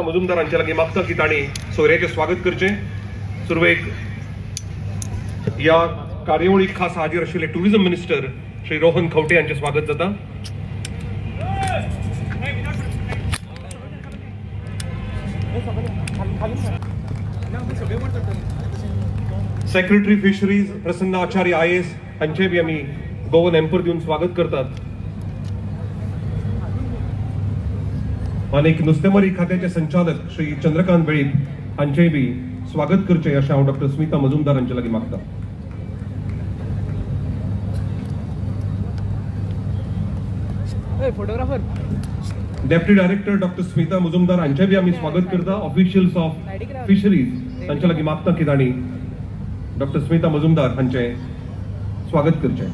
मजुमदार हांचे लागीं मागता की तांणी सोयऱ्याचें स्वागत करचें. सुरवेक ह्या कार्यावळीक खास हाजीर आशिल्ले टुरिझम मिनिस्टर श्री रोहन खंवटे हांचें स्वागत जाता. सेक्रेटरी फिशरीज प्रसन्न आचार्य IAS हांचे बी आमी गोवन एम्पर दिवन स्वागत करतात. आनीक नुस्तेमारी खात्याचे संचालक श्री चंद्रकांत वेळीप हांचेय बी स्वागत करचें अशें हांव डॉक्टर स्मिता मजुमदार हांचे लागीं मागता. Photographer deputy director doctor Smita Majumdar हांचे बी आमी स्वागत करता. ऑफिशियल्स ऑफ फिशरीज हांचे लागीं मागता की तांणी डॉक्टर स्मिता मजुमदार हांचे स्वागत करचें.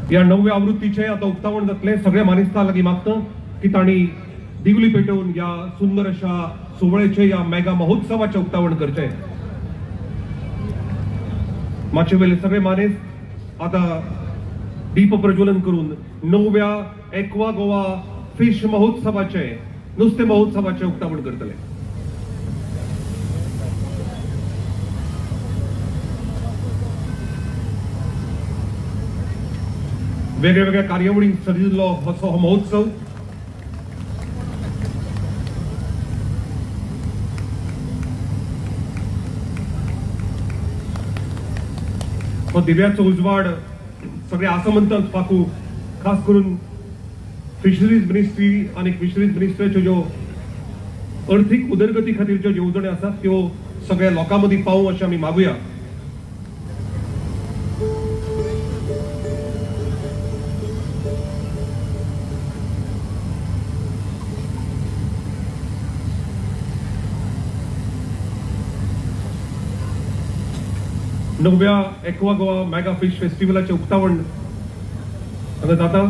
ह्या 9व्या आवृत्तीचें आतां उक्तावण जातलें. सगळ्या मानेस्तां लागीं मागता की तांणी दिवली पेटोवन ह्या सुंदर अशा सुवाळेचे ह्या मेगा महोत्सवाचें उक्तावण करचें. माचे वेले सगळे मानेस आतां दीप प्रज्वलन करून 9व्या एक्वा गोवा फिश महोत्सवाचे नुस्तें महोत्सवाचें उक्तावण करतले. वेगळ्या वेगळ्या कार्यावळींक सजिल्लो असो हो महोत्सव. हो दिव्याचो उजवाड सगळ्या आसामंतांत पाकू खास करून फिशरीज मिनिस्ट्री आणि फिशरीज मिनिस्ट्रीच्यो ज्यो अर्थीक उदरगती खातीरच्यो ज्यो येवजण्यो आसात त्यो सगळ्या लोकां मदीं पावूं अशें आमी मागुया. नव्या एक्वा गोवा मेगा फिश फेस्टिवलाचे उक्तावण हांगा जाता.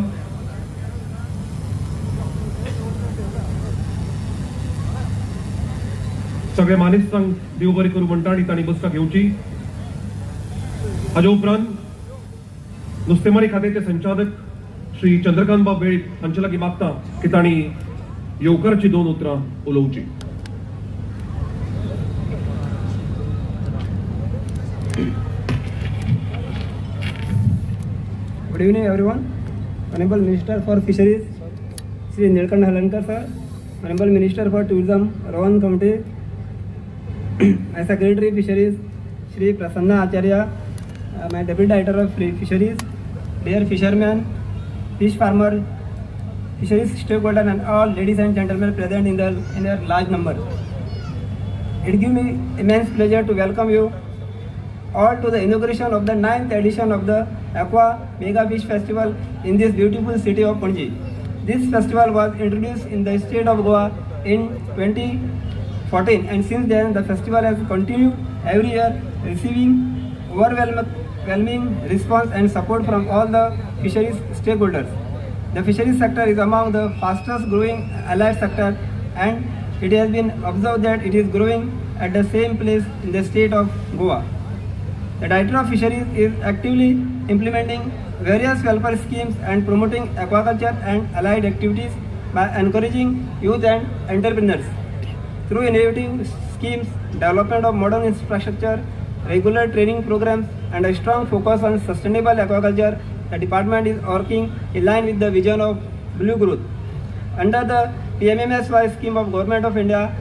सगळे मानेस्तांक देव बरें करूं म्हणटा आनी तांणी बसका घेवची. हाजे उपरांत नुस्तेमारी खात्याचे संचालक श्री चंद्रकांत बाब वेळीप हांचे लागीं मागता की तांणी येवकाराची 2 उतरां उलोवची. Good evening everyone. Honorable Minister for Fisheries Shri Nilkant Halankar sir, Honorable Minister for Tourism Rohan Khawte, my Secretary Fisheries Shri Prasanna Acharya, my Deputy Director of Fisheries, dear fishermen, fish farmer, fisheries stakeholder and all ladies and gentlemen present in their large number. It gives me immense pleasure to welcome you all to the inauguration of the 9th edition of the Aqua Mega Fish Festival in this beautiful city of Panaji. This festival was introduced in the state of Goa in 2014 and since then the festival has continued every year, receiving overwhelming response and support from all the fisheries stakeholders. The fisheries sector is among the fastest growing allied sector and it has been observed that it is growing at the same place in the state of Goa. The Director of Fisheries is actively implementing various welfare schemes and promoting aquaculture and allied activities by encouraging youth and entrepreneurs. Through innovative schemes, development of modern infrastructure, regular training programs, and a strong focus on sustainable aquaculture, the department is working in line with the vision of blue growth. Under the PMMSY scheme of Government of India,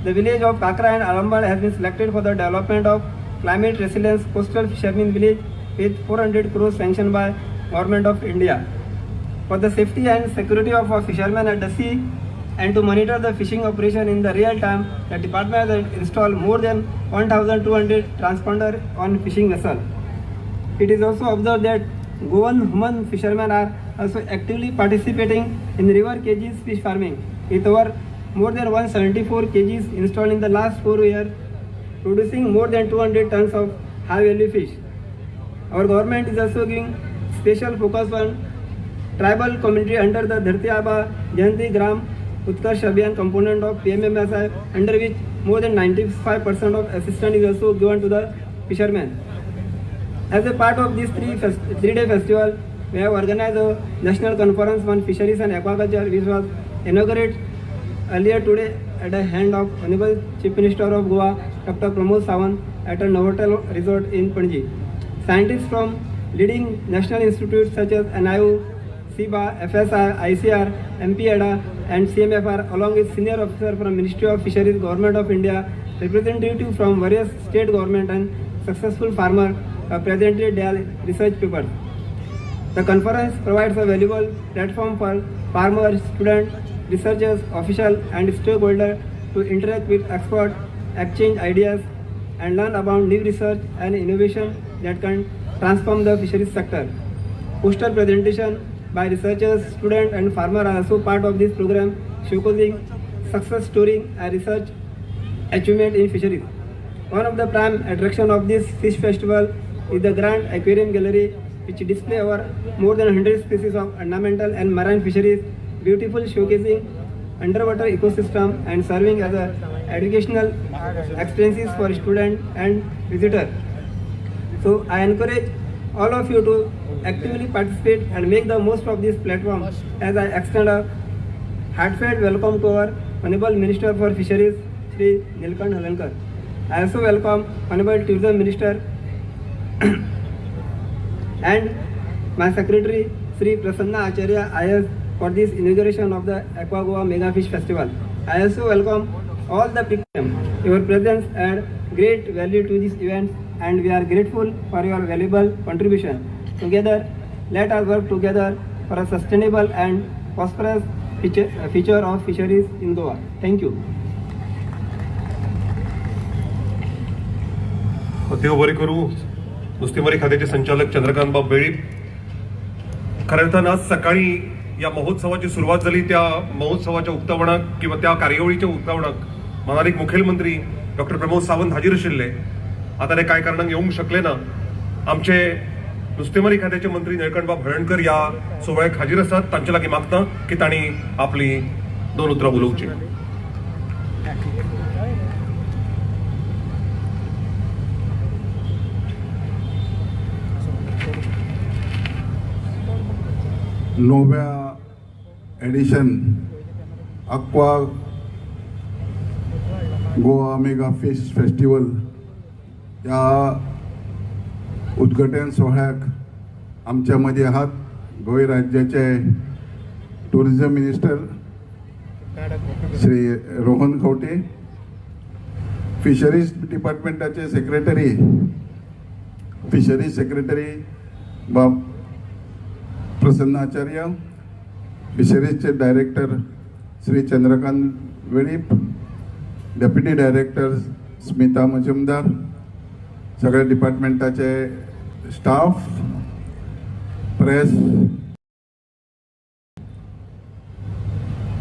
the village of Kakra and Alambal has been selected for the development of climate resilience coastal fishermen village with 400 crores sanctioned by Government of India. For the safety and security of our fishermen at the sea and to monitor the fishing operation in the real time, the department has installed more than 1,200 transponder on fishing vessel. It is also observed that Goan human fishermen are also actively participating in river cages fish farming with over more than 174 cages installed in the last 4 years, producing more than 200 tons of high value fish. Our government is also giving special focus on tribal community under the Dharti Aba Jayanti Gram Utkarsh Abhiyan component of PMMSY, under which more than 95% of assistance is also given to the fishermen. As a part of this three-day festival, we have organized a national conference on fisheries and aquaculture, which was inaugurated earlier today at the hand of Honorable Chief Minister of Goa, Dr. Pramod Sawant, at a Novotel resort in Panaji. Scientists from leading national institutes such as NIU, SIBA, FSI, ICR, MPEDA, and CMFR, along with senior officer from Ministry of Fisheries, Government of India, representative from various state government and successful farmer presently their research papers. The conference provides a valuable platform for farmers, students, researchers, officials, and stakeholders to interact with experts, exchange ideas, and learn about new research and innovation that can transform the fisheries sector. Poster presentation by researchers, students, and farmers are also part of this program, showcasing success stories and research achievement in fisheries. One of the prime attractions of this fish festival is the Grand Aquarium Gallery, which display our more than 100 species of ornamental and marine fisheries, beautiful showcasing underwater ecosystem and serving as a educational experiences for students and visitors. So I encourage all of you to actively participate and make the most of this platform, as I extend a heartfelt welcome to our Honorable Minister for Fisheries, Shri Nilkant Halankar. I also welcome Honorable Tourism Minister and my Secretary, Shri Prasanna Acharya IS, for this inauguration of the Aqua Goa Mega Fish Festival. I also welcome all the people. Your presence adds great value to this event, and we are grateful for your valuable contribution. Together, let us work together for a sustainable and prosperous future of fisheries in Goa. Thank you. देव बरे करू. नुस्तेमारी खात्याचे संचालक चंद्रकांत बाब बेळी. खरं तर आज सकाळी या महोत्सवाची सुरुवात झाली. त्या महोत्सवाच्या उक्तावणाक किंवा त्या कार्यवळीच्या उक्तावणाक महाराष्ट्र मुखेलमंत्री डॉक्टर प्रमोद सावंत हाजीर आशिल्ले. आता ते काय कारणान येवंक शकले ना. आमचे नुस्तेमारी खात्याचे मंत्री निळकंठ बाब हळणकर या सोहळ्याक हाजीर आसात. तांचे लागीं मागता की तांणी आपली 2 उतरां उलोवची. नोव्या edition Aqua Goa mega fish festival या उद्घाटन सोहळ्याक आमच्या मदीं आहात गोंय राज्याचे tourism minister Shri Rohan Khaunte, fisheries डिपार्टमेंटाचे फिशरीज सेक्रेटरी बाब प्रसन्न आचार्य, फिशरीजचे director Shri Chandrakant Velip, deputy director Smita Majumdar, सगळ्या डिपार्टमेंटाचे staff, press,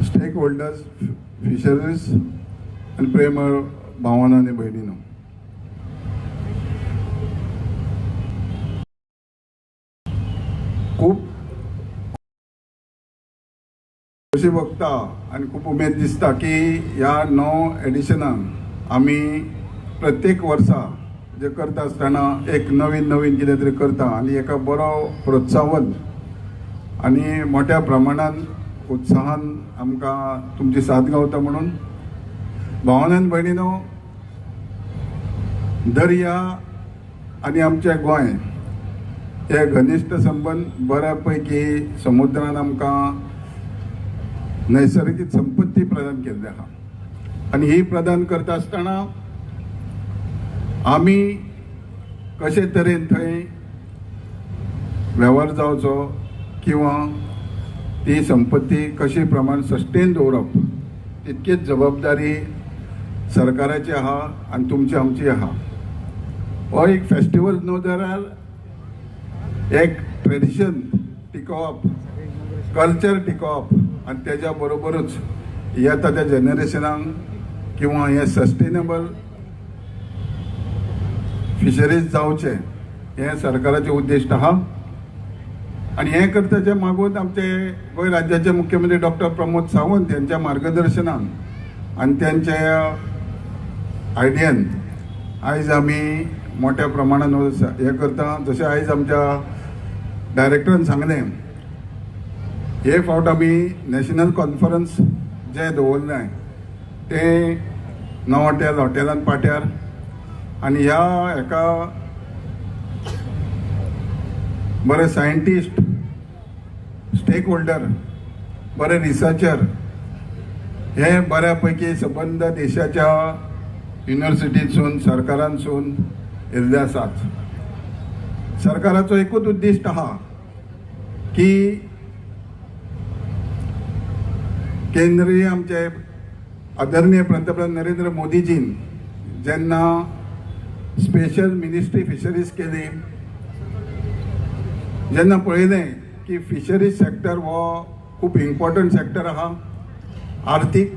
stakeholders, fisheries आणि प्रेम भावांनो आणि भयणींनो, खूप खुशी बघता आणि खूप उमेद दिसता की ह्या 9 एडिशनाक आमी प्रत्येक वर्सा जे करता आसतना एक नवीन कितें तरी करता आणि एका बरो प्रोत्साहन आणि मोठ्या प्रमाणात उत्साहान आमकां तुमची साथ गावता. म्हणून भावांनो भयणींनो, दर्या आणि आमचे गोंय हे घनिश्ट संबंध बऱ्यापैकी समुद्रान आमकां नैसर्गिक संपत्ती प्रदान केल्ली आहा. आणि ही प्रदान करता आसतना आमी कशे तरेन थंय वेव्हार जावचो किंवा ती संपत्ती कशी प्रमाण सस्टेन दवरप, तितकीच जबाबदारी सरकाराची आहा आणि तुमची आमची आहा. हो एक फेस्टिवल न्हू जाल्यार एक ट्रेडिशन टिकोवप, कल्चर टिकोवप आणि त्याच्या बरोबरच येता त्या जनरेशनाक किंवा हे सस्टेनेबल फिशरीज जावचे हे सरकाराचे उद्दिष्ट आहा. आणि हे करताचे मागून आमचे गोंय राज्याचे मुख्यमंत्री डॉक्टर प्रमोद सावंत यांच्या मार्गदर्शनान आणि त्यांच्या आयडियान आयज आमी मोठ्या प्रमाणात हे करता. जशें आयज आमच्या डायरेक्टरान सांगलें, हे फावट आमी नॅशनल कॉन्फरन्स जे दवरलें ते नवोटेल हॉटेलांत पाट्यार आनी ह्या हेका बरे सायंटिस्ट, स्टेक होल्डर, बरे रिसर्चर हे बऱ्यापैकी संबंध देशाच्या युनिव्हर्सिटीसून सरकारांसून येल्ले आसात. सरकाराचो एकूच उद्दिश्ट आहा की केंद्रीय आमचे आदरणीय पंतप्रधान नरेंद्र मोदीजीन जेन्ना स्पेशल मिनिस्ट्री फिशरीज केली, जेन्ना पळयलें की फिशरीज सेक्टर हो खूब इम्पॉर्टंट सेक्टर आहा, आर्थीक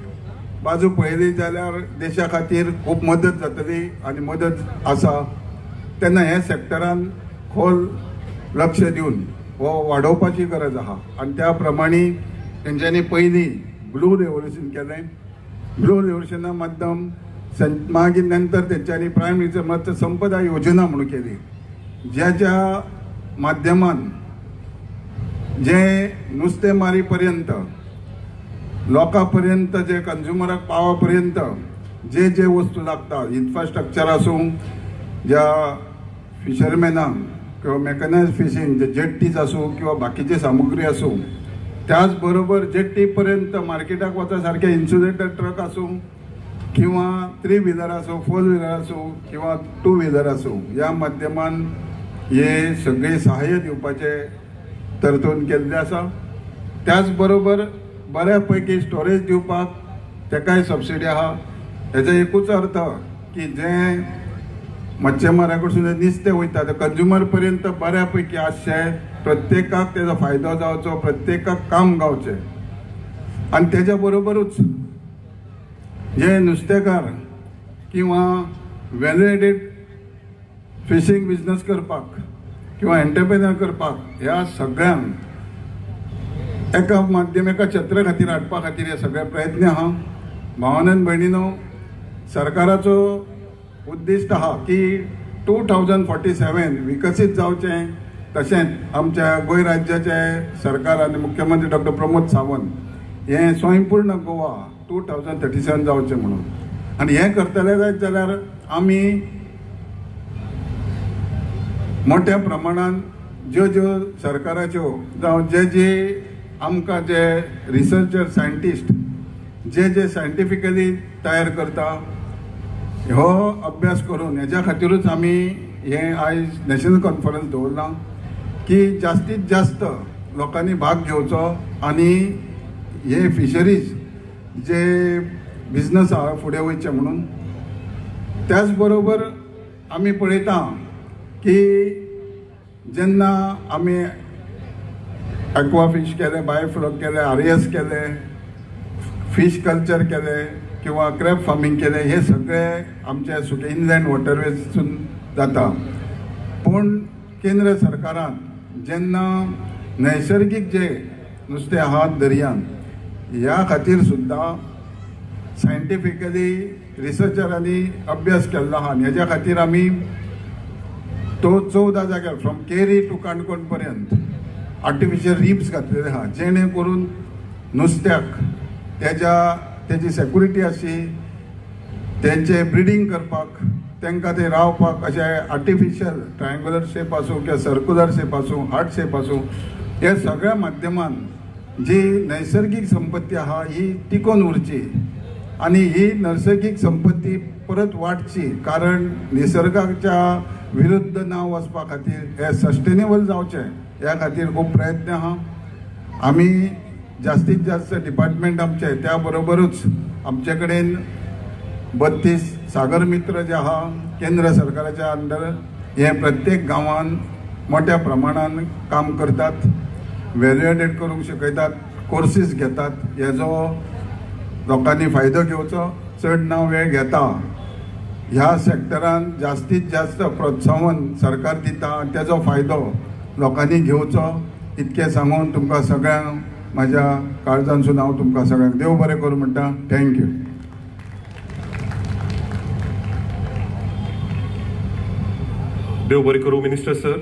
बाजू पळयली जाल्यार देशा खातीर खूब मदत जातली आनी मदत आसा, तेन्ना हे सेक्टरान खोल लक्ष दिवन हो वाडोवपाची गरज आहा. आनी त्या प्रमाणे तेंच्यांनी पयलीं ब्लू रेवल्युशन केलें. ब्लू रेवल्युशना माध्यम मागीर नंतर तेंच्यांनी प्रायम मिनिस्टर मत्स्य संपदा योजना म्हणून केली, ज्याच्या माध्यमान जे नुस्तेमारी पर्यंत लोकां पर्यंत जे कंज्युमराक पावा पर्यंत जे जे वस्तू लागता, इन्फ्रास्ट्रक्चर आसूं, ज्या फिशरमॅनांक किंवा मेकनायज फिशींग जे जेट्टीज आसूं किंवा बाकीची सामुग्री आसूं, त्याच बरोबर जेट्टी पर्यंत मार्केटाक वता सारखे इन्सुलेटेड ट्रक आसूं किंवा 3 व्हिलर आसूं, 4 व्हिलर आसूं किंवा 2 व्हिलर आसूं, ह्या माध्यमान हे सगळे सहाय्य दिवपाचे तरतूद केल्ले आसा. त्याच बरोबर बऱ्यापैकी स्टोरेज दिवपाक तेकाय सबसिडी आहा. हेजो एकूच अर्थ की जे मच्छीमारा कडसून नुस्तें वयता ते कंज्युमर पर्यंत बऱ्यापैकी आसचें, प्रत्येकाक तेजो फायदो जावचो, प्रत्येकाक काम गावचें. आनी तेज्या बरोबरूच जे नुस्तेकार किंवा व्हॅल्यू एडेड फिशींग बिजनस करपाक किंवा एंटरप्रेन्युअर करपाक ह्या सगळ्यांक एका माध्यम एका छत्रा खातीर हाडपा खातीर हे सगळे प्रयत्न आहा. भावानंद भयणीनो, सरकाराचो उद्दिश्ट आहा की 2047 विकसीत जावचें. तशेंच आमच्या गोंय राज्याचे सरकार आनी मुख्यमंत्री डॉक्टर प्रमोद सावंत हे स्वयंपूर्ण गोवा 2037 जावचें म्हणून. आनी हें करतले जायत जाल्यार आमी मोठ्या प्रमाणान ज्यो ज्यो सरकाराच्यो जावं जे जे आमकां जे रिसर्चर सायंटिस्ट जे जे सायंटिफिकली तयार करता, हो अभ्यास करून हेज्या खातीरूच आमी हे आयज नॅशनल कॉन्फरन्स दवरला की जास्तीत जास्त लोकांनी भाग घेवचो आनी हे फिशरीज जे बिझनस आहा फुडें वयचे म्हणून. त्याच बरोबर आमी पळयता की जेन्ना आमी एक्वाफिश केले, बायोफ्लॉक केले, RES केले, फिश कल्चर केले किंवा क्रॅब फार्मिंग केले, हे सगळे आमचे सुके इनलँड वॉटरवेजसून जाता. पूण केंद्र सरकारान जेन्ना नैसर्गीक जे नुस्तें आहा दर्यान ह्या खातीर सुद्दां सायंटिफिकली रिसर्चरांनी अभ्यास केल्लो आहा. हेज्या खातीर आमी तो 14 जाग्यार फ्रॉम केरी टू काणकोण पर्यंत आर्टिफिशियल रिप्स घातलेले आहा, जेणे करून नुस्त्याक तेजी सेक्युरिटी आशी, तेंचे ब्रिडींग करपाक, तांकां ते रावपाक अशें आर्टिफिशियल ट्रायंगुलर शेप आसूं किंवा सर्क्युलर शेप आसूं, हार्ट शेप आसूं, हे सगळ्या माध्यमान जी नैसर्गिक संपत्ती आहा ही टिकून उरची आनी ही नैसर्गिक संपत्ती परत वाडची. कारण निसर्गाच्या विरुद्ध नांव वचपा खातीर हे सस्टेनेबल जावचें ह्या खातीर खूब प्रयत्न आहा. आमी जास्तीत जास्त डिपार्टमेंट आमचे त्या बरोबरूच आमचे कडेन 32 सागर मित्र जे आहा केंद्र सरकाराच्या अंडर हे प्रत्येक गांवान मोठ्या प्रमाणान काम करतात, व्हॅल्यू एडेड करूंक शिकयतात, कोर्सीस घेतात. हेजो लोकांनी फायदो घेवचो. चड ना वेळ घेता ह्या सेक्टरान जास्तीत जास्त प्रोत्साहन सरकार दिता, तेजो फायदो लोकांनी घेवचो. इतकें सांगून तुमकां सगळ्यांक म्हाज्या काळजांसून हांव तुमकां सगळ्यांक देव बरें करूं म्हणटा. थँक्यू. देव बरें करूं मिनिस्टर सर.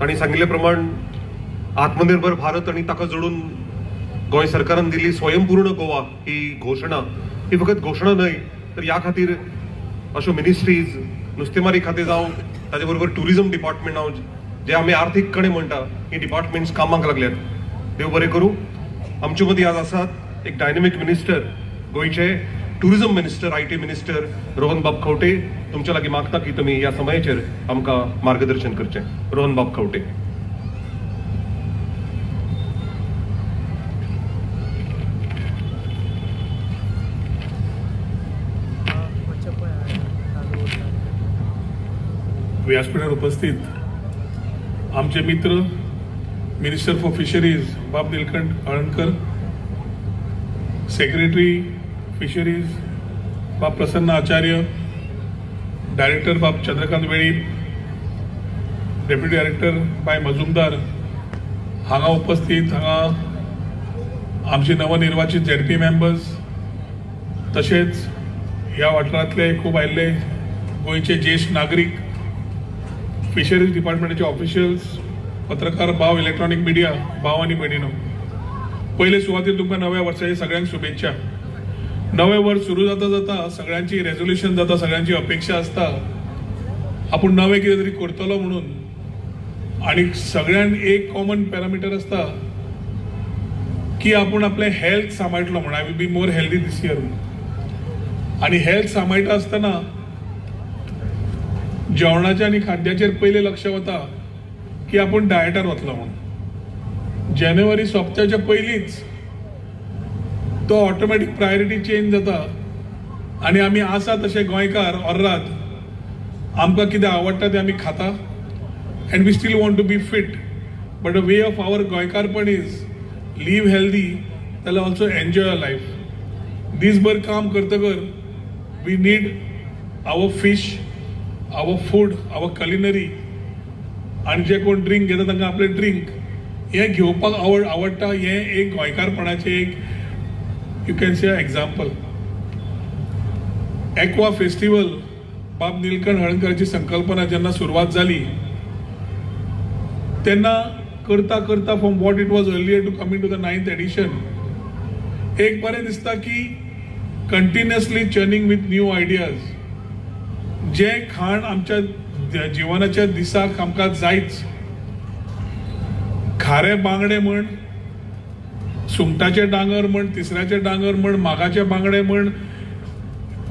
तांणी सांगिल्ले प्रमाण आत्मनिर्भर भारत आनी ताका जोडून गोंय सरकारान दिल्ली स्वयंपूर्ण गोवा ही घोशणा ही फकत घोषणा न्हय तर ह्या खातीर अश्यो मिनिस्ट्रीज नुस्तेमारी खातें जावं ताचे बरोबर टुरिझम डिपार्टमेंट जावं जे आमी आर्थीक कणे म्हणटा ही डिपार्टमेंट्स कामाक लागल्यात देव बरें करूं आमचे मदीं आज आसात एक डायनेमीक मिनिस्टर गोंयचे tourism minister IT minister Rohan बाब खंवटे तुमच्या लागीं मागता की तुमी ह्या समयाचेर आमकां मार्गदर्शन करचें रोहन बाब खंवटे व्यासपीठावर उपस्थित आमचे मित्र मिनिस्टर फॉर फिशरीज बाब नीलकंठ हळणकर, सेक्रेटरी फिशरीज बाब प्रसन्न आचार्य, डायरेक्टर बाब चंद्रकांत वेळी, डेप्युटी डायरेक्टर बाय मजुमदार, हांगा उपस्थित हांगा आमचे नवनिर्वाचित ZP मेंबर्स, तशेंच ह्या वाठारांतले खूब आयिल्ले गोंयचे ज्येश्ठ नागरीक, फिशरीज डिपार्टमेंटाचे ऑफिशियल्स, पत्रकार भाव, इलेक्ट्रॉनिक मिडिया भाव आनी भयणीनो, पयले सुवातेर तुमकां नव्या वर्साचे सगळ्यांक शुभेच्छा. नवें वर्स सुरू जाता जाता सगळ्यांची रेझोल्युशन जाता, सगळ्यांची अपेक्षा आसता आपूण नवें कितें तरी करतलो म्हणून, आनी सगळ्यांक एक कॉमन पॅरामिटर आसता की आपूण आपलें हेल्थ सांबाळटलो म्हणून. I will be more healthy this year. आनी हेल्थ सांबाळटा आसतना जेवणाच्या आनी खाद्याचेर पयलें लक्ष वता की आपूण डायटार वतलो म्हणून. जानेवारी सोंपच्याच्या पयलींच तो ऑटोमॅटीक प्रायोरिटी चेंज जाता आनी आमी आसा तशे गोंयकार अर्रात आमकां कितें आवडटा तें आमी खाता and we still want to be fit. But the way of our गोंयकारपण इज लीव हेल्दी जाल्यार ऑल्सो एन्जॉय अ लायफ. दीसभर काम करतकर we need our fish, our food, our culinary, आनी जे कोण ड्रिंक घेता तांकां आपलें ड्रिंक हें घेवपाक आवडटा. हें एक गोंयकारपणाचें एक you can say example. Aqua festival बाब नीलकंठ हळणकराची संकल्पना जेन्ना सुरवात जाली तेन्ना करता करता from what it was earlier to coming to the 9th edition एक बरें दिसता की continuously churning with new ideas. जे खाण आमच्या जिवनाच्या दिसाक आमकां जायच, खारे बांगडे म्हण, सुंगटाचे डांगर म्हण, तिसऱ्याचे डांगर म्हण, मागाचे बांगडे म्हण,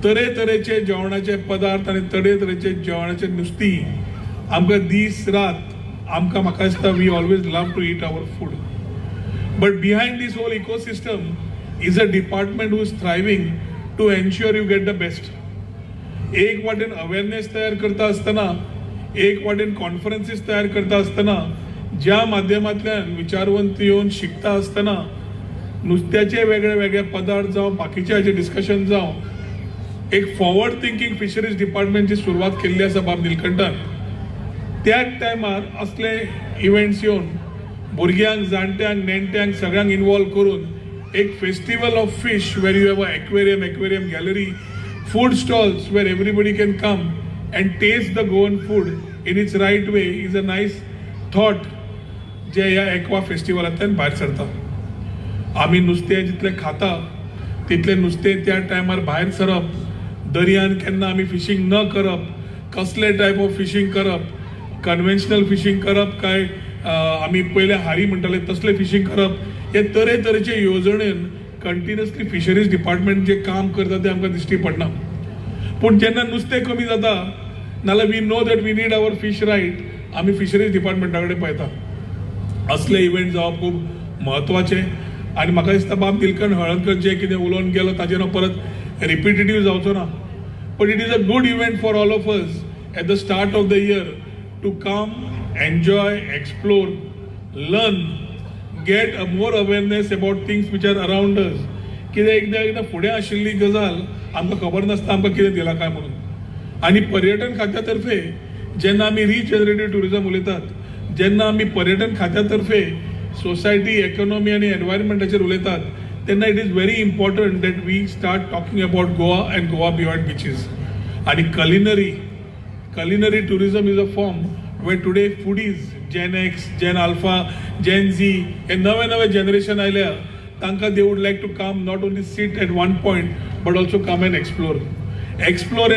तरेतरेचे जेवणाचे पदार्थ आनी तरेतरेचे जेवणाचे नुस्ती आमकां दीस रात आमकां म्हाका दिसता we always love to eat our food. But behind this whole ecosystem is a department who is thriving to ensure you get the best. एक वाटेन अवेरनेस तयार करता आसतना, एक वाटेन कॉन्फरन्सीस तयार करता आसतना, ज्या माध्यमांतल्यान विचारवंत येवन शिकता आसतना नुस्त्याचे वेगळे वेगळे पदार्थ जावं बाकीचे हाचे डिस्कशन जावं एक फॉरवर्ड थिंकींग फिशरीज डिपार्टमेंटची सुरवात केल्ली आसा बाब नीलकंठान. त्याच टायमार असले इव्हेंट्स येवन भुरग्यांक, जाणट्यांक, नेणट्यांक सगळ्यांक इन्वॉल्व करून एक festival of fish where you have a aquarium gallery, food stalls where everybody can come and taste the Goan food in its right way is a nice thought जे ह्या एक्वा फेस्टिवलांतल्यान भायर सरता. आमी नुस्तें जितलें खाता तितलें नुस्तें त्या टायमार भायर सरप, दर्यान केन्ना आमी फिशींग न करप, कसले टायप ऑफ फिशींग करप, कन्वेन्शनल फिशींग करप काय आमी पयले हारी म्हणटाले तसले फिशींग करप, हे तरेतरेचे येवजणेन कंटिन्युअसली फिशरीज डिपार्टमेंट जे काम करता ते आमकां दिश्टी पडना. पूण जेन्ना नुस्तें कमी जाता नाल्यार we know that we need our fish right, आमी फिशरीज डिपार्टमेंटा कडेन पळयता. असले इव्हेंट जावप खूब म्हत्वाचे आनी म्हाका दिसता बाब नीलकंठ हळणकर जे कितें उलोवन गेलो ताजेर हांव परत रिपिटेटीव जावचो ना. But it is a good event for all of us at the start of the year to come, enjoy, explore, learn, get a more awareness about things which are around us. कितें एकदां फुडें आशिल्ली गजाल आमकां खबर नासता आमकां कितें दिलां काय म्हणून. आनी पर्यटन खात्या तर्फे जेन्ना आमी रिजनरेटीव टुरिझम उलयतात, जेन्ना आमी पर्यटन खात्या तर्फे सोसायटी, इकॉनॉमी आनी एनवायरमेंटाचेर उलयतात तेन्ना it is very important that we start talking about Goa and Goa beyond beaches. आनी culinary tourism is a form where today foodies, Gen X, Gen Alpha, Gen Z, हे नवे generation आयल्या तांकां they would like to come not only sit at one point but also come and explore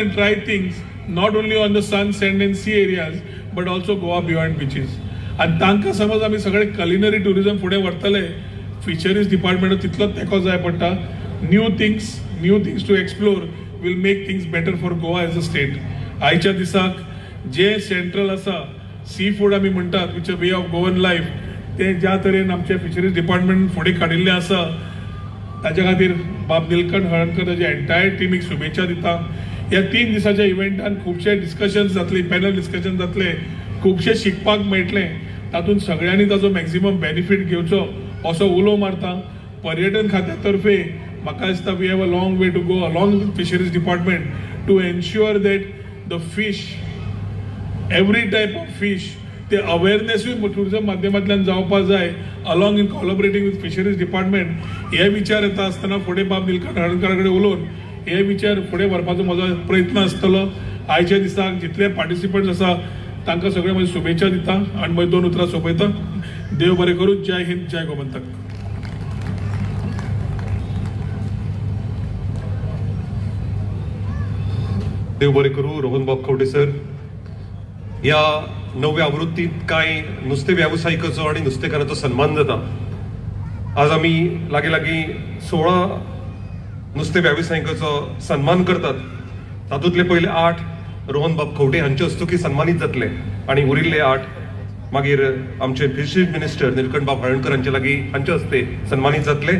and try things not only on the sun, sand and sea areas but also Goa beyond beaches. आणि तांकां समज आमी सगळे culinary tourism फुडें व्हरतले, fisheries department तितलोच तेंको जाय पडटा. New things to explore will make things better for Goa as a state. आयच्या दिसाक जे सेंट्रल आसा सी फूड आमी म्हणटात which a way of Goan life, ते ज्या तरेन आमचे फिशरीज डिपार्टमेंट फुडें काडिल्लें आसा ताच्या खातीर बाब निलकंठ हळर्णकर ताच्या एंटायर टिमीक शुभेच्छा दिता. ह्या 3 दिसाच्या इव्हेंटान खुबशे डिस्कशन्स जातले, पॅनल डिस्कशन जातले, खुबशे शिकपाक मेळटलें. तातूंत सगळ्यांनी ताजो मॅक्झिमम बेनिफीट घेवचो असो उलो मारता. पर्यटन खात्या तर्फे म्हाका दिसता we have a long way to go along with fisheries department to ensure that the fish, every type of fish, ते अवेरनेसूय टुरिझम माध्यमांतल्यान जावपाक जाय along in collaborating with fisheries department. हे विचार येता आसतना फुडें बाब निलकंठ हळर्णकरा कडेन उलोवन हे विचार फुडें व्हरपाचो म्हजो प्रयत्न आसतलो. आयच्या दिसाक जितले पार्टिसिपंट्स आसा तांकां सगळे म्हजी शुभेच्छा दिता आनी म्हजी 2 उतरां सोंपयता. देव बरें करूं. जय हिंद, जय गोमंतक. देव बरें करूं. रोहन बाब खवटे सर, ह्या 9व्या आवृत्तीत कांय नुस्तें व्यावसायिकाचो आनी नुस्तेकारांचो सन्मान जाता. आज आमी लागीं 16 नुस्तें व्यावसायिकाचो सन्मान करतात. तातूंतले पयले 8 रोहन बाब खवटे हांचे हस्तुकी सन्मानीत जातले आनी उरिल्ले 8 मागीर आमचे फिशरीज मिनिस्टर निलकंठ बाब हळर्णकर हांचे लागीं हांचे हस्ते सन्मानीत जातले.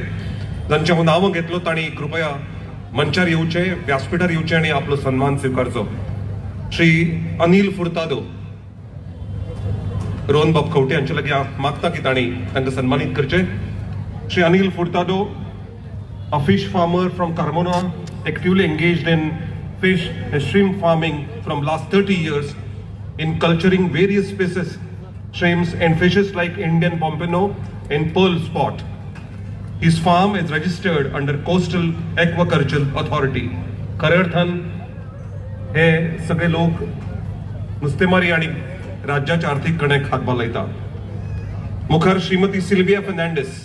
जांचे हांव नांव घेतलो तांणी कृपया मंचार येवचे, व्यासपीठार येवचे आनी आपलो सन्मान स्विकारचो. श्री अनिल फुर्तादो, रोहन बाब खवटे हांचे लागीं हांव मागता की तांणी तांकां सन्मानीत करचे. Shri Anil Furtado, a fish farmer from Carmona, actively engaged in fish and shrimp farming from last 30 years in culturing various species, shrimps and fishes like Indian pompano and pearl spot. His farm is registered under Coastal Aquaculture Authority. खऱ्या अर्थान हे सगळे लोक नुस्तेमारी आणि राज्याच्या आर्थिक कणेक हातभार लायता. मुखार Shrimati Sylvia Fernandes,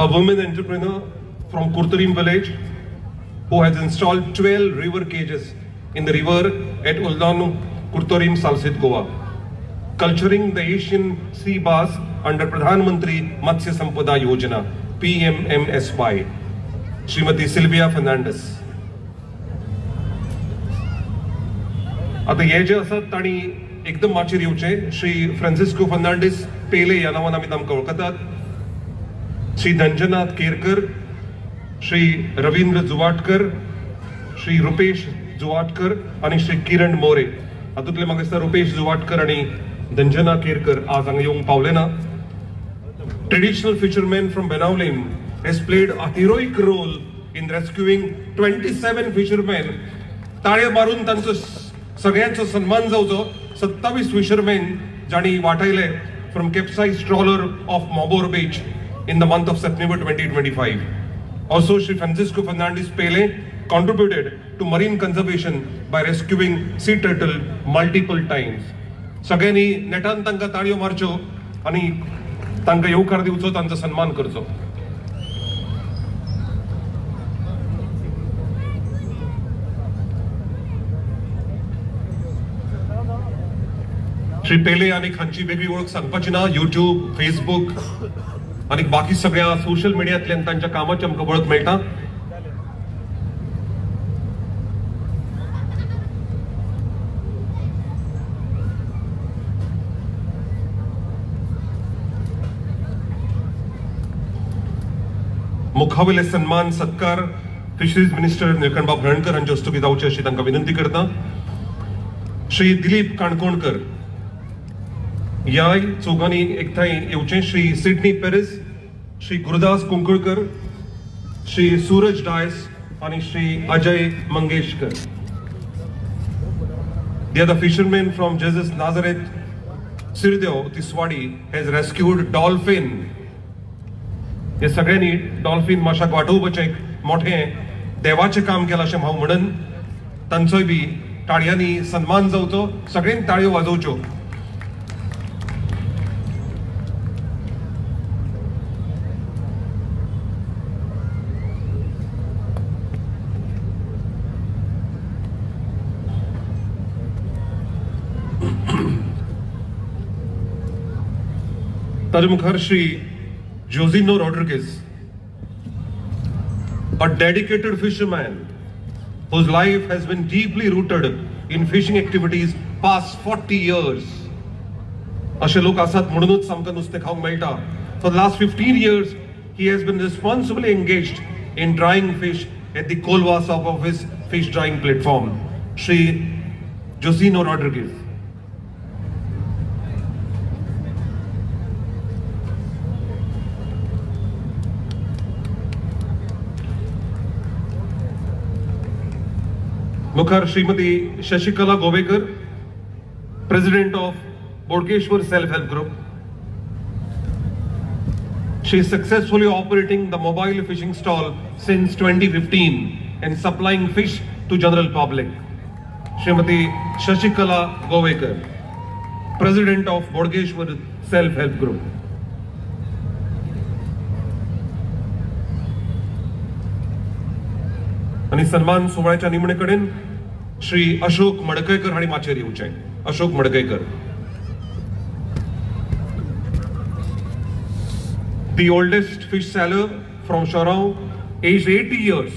a woman entrepreneur from Kurtarim village who has installed 12 river cages in the river at Uldanu, Kurtarim, Salsit, Goa, culturing the Asian sea bass under Pradhan Mantri Matsya Sampada Yojana, PMMSY. Srimati Sylvia Fernandez. आता हे जे आसात तांणी एकदम माचेर येवचे. Shri Francisco Fernandes पेले ह्या नांवान आमी तांकां वळखतात. श्री धंजनाथ केरकर, श्री रवींद्र जुवाटकर, श्री रुपेश जुवाटकर आणि श्री किरण मोरे. हातूंतले म्हाका दिसता रुपेश जुवाटकर आणि धंजना केरकर आज हांगा येवंक पावले ना. Traditional fisherman from Benaulim has played a heroic role in rescuing 27 fishermen. ताळे मारून तांचो सगळ्यांचो सन्मान जावचो. 27 फिशरमॅन जांणी वाटायले from capsize trawler of Mobor beach in the month of September 2025. Also, Shri Francisco Fernandez Pele contributed to marine conservation by rescuing sea turtle multiple times. सगळ्यांनी नेटान तांकां ताळयो मारच्यो आनी तांकां येवकार दिवचो, तांचो सन्मान करचो. श्री पेले आनी हांची वेगळी वळख सांगपाची ना. युट्यूब, फेसबुक आणि बाकी सगळ्या सोशल मीडियांतल्यान तांच्या कामाची आमकां वळख मेळटा. मुखावेले सन्मान सत्कार फिशरीज मिनिस्टर निलकंठ बाब हळर्णकर हांचे हस्तुकी जावचे अशी तांकां विनंती करता. श्री दिलीप काणकोणकर ह्या चौगांनी एकठांय येवचे. श्री सिडनी पेरिस, श्री गुरुदास कुंकळकर, श्री सूरज डायस आणि Shri Ajay Mangeshkar. The other fisherman from Jesus Nazareth, Sirdev Tiswadi, has rescued dolphin. हे सगळ्यांनी डॉल्फिन माशाक वाटोवपाचें मोठें देवाचें काम केलां अशें हांव म्हणन. तांचोय बी ताळयांनी सन्मान जावचो. सगळ्यांनी ताळयो वाजोवच्यो. ताजे मुखार Shri Jojino Rodrigues, a dedicated fisherman whose life has been deeply rooted in fishing activities past 40 years. असे लोक असतात म्हणूनच आमकां नुस्तें खावंक मेळटा. For the last 15 years he has been responsibly engaged in drying fish at the Kolwa shop of his fish drying platform. Shri Josino Rodriguez. मुखार Shrimati Shashikala Govekar, President of Bodkeshwar Self-Help Group. She is successfully operating the mobile fishing stall since 2015 and supplying fish to general public. Srimati Shashikala Govekar, President of Bodkeshwar Self-Help Group. आणि सन्मान सोहळ्याच्या निमणेकडेन श्री अशोक मडकयकर हांणी माचेर येवचें. Ashok Madkaikar. The oldest fish seller from Shorao, aged 80 years,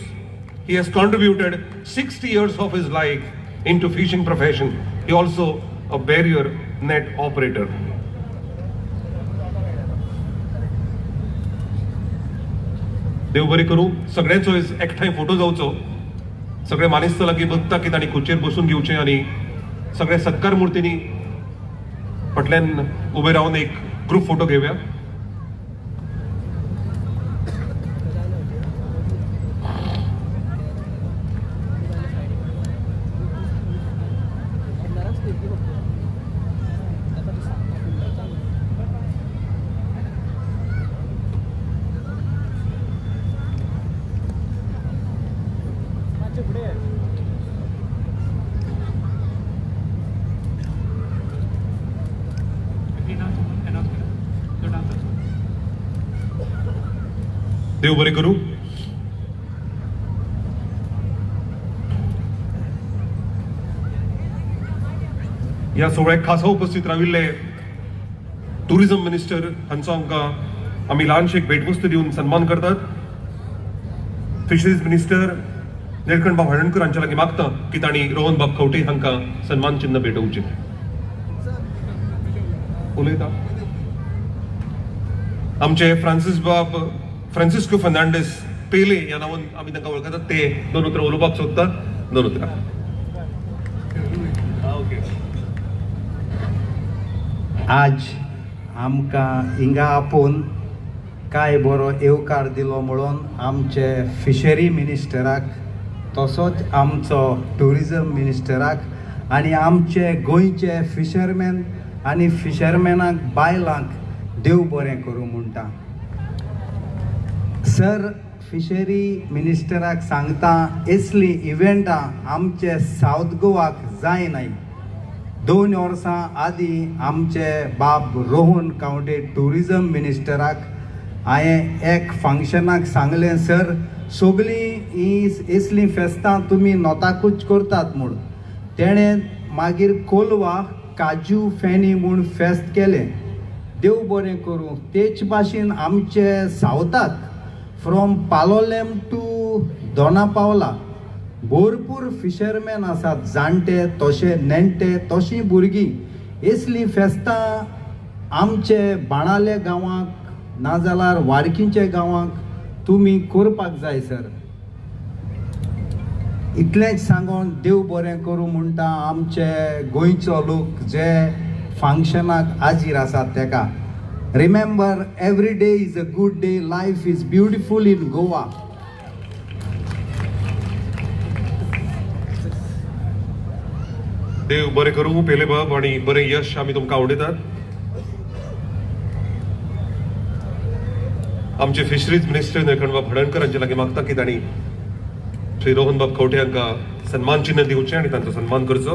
he has contributed 60 years of his life into fishing profession. He also a barrier net operator. देव बरें करूं. सगळ्यांचो एकठांय photo जावचो. सगळे मानेस्त लागीं बघता की तांणी खुर्चेर बसून घेवचें आनी सगळे सत्कार मुर्तींनी फाटल्यान उबे रावन एक ग्रूप फोटो घेवया. देव बरें करूं. ह्या सोहळ्याक खासा उपस्थित राविल्ले टुरिझम मिनिस्टर हांचो आमकां आमी ल्हानशी एक भेटवस्तू दिवन सन्मान करतात. फिशरीज मिनिस्टर निळकंठ हळर्णकर हांचे लागीं मागता की तांणी रोहन बाब खंवटे हांकां सन्मान चिन्ह भेटोवचें. उलयता आमचे फ्रांसिस्को फर्नांडीस पेले ह्या नांवान आमी तांकां वळखतात. ते दोन उतरां उलोवपाक सोदतात. दोन उतरां. आज आमकां हिंगा आपोवन काय बरो येवकार दिलो म्हणून आमचे फिशरी मिनिस्टराक, तसोच आमचो टुरिझम मिनिस्टराक आनी आमचे गोंयचे फिशरमॅन आनी फिशरमॅनाक बायलांक देव बरें करूं म्हणटा. सर, फिशरी मिनिस्टराक सांगता असली इव्हेंटां आमचे सावथ गोवाक जायनाय. 2 वर्सां आदीं आमचे बाब रोहन गांवटे टुरिझम मिनिस्टराक हांवें एक फंक्शनाक सांगलें, सर सगळीं ही असलीं फेस्तां तुमी नोताकूच करतात म्हूण. तेणें मागीर कोलवा काजू फेनी म्हूण फेस्त केलें. देव बरें करूं. तेच भाशेन आमचे सावथाक फ्रॉम पालोलेम टू दोना पावला भरपूर फिशरमॅन आसात, जाणटे तशे नेणटे तशीं भुरगीं. असलीं फेस्तां आमचे बाणाले गांवांक नाजाल्यार वाडकीचे गांवांक तुमी करपाक जाय सर. इतलेंच सांगून देव बरें करूं म्हणटा आमचे गोंयचो लोक जे फंक्शनाक हाजीर आसात तेका. Remember, every day is a good day. Life is beautiful in Goa. देव बरें करूं पेले बाब आनी बरें यश आमी तुमकां आवडयतात. आमचे फिशरीज मिनिस्टर निळकंठ बाब हळर्णकर हांचे लागीं मागता की तांणी श्री रोहन बाब खंवटे हांकां सन्मान चिन्ह दिवचें आनी तांचो सन्मान करचो.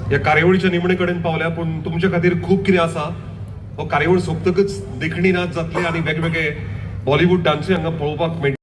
ह्या कार्यावळीच्या निमणे कडेन पावल्या, पूण तुमचे खातीर खूब कितें आसा. हो कार्यावळ सोंपतकच देखणी नाच जातले आनी वेगवेगळे बॉलिवूड डान्सूय हांगा पळोवपाक मेळटले.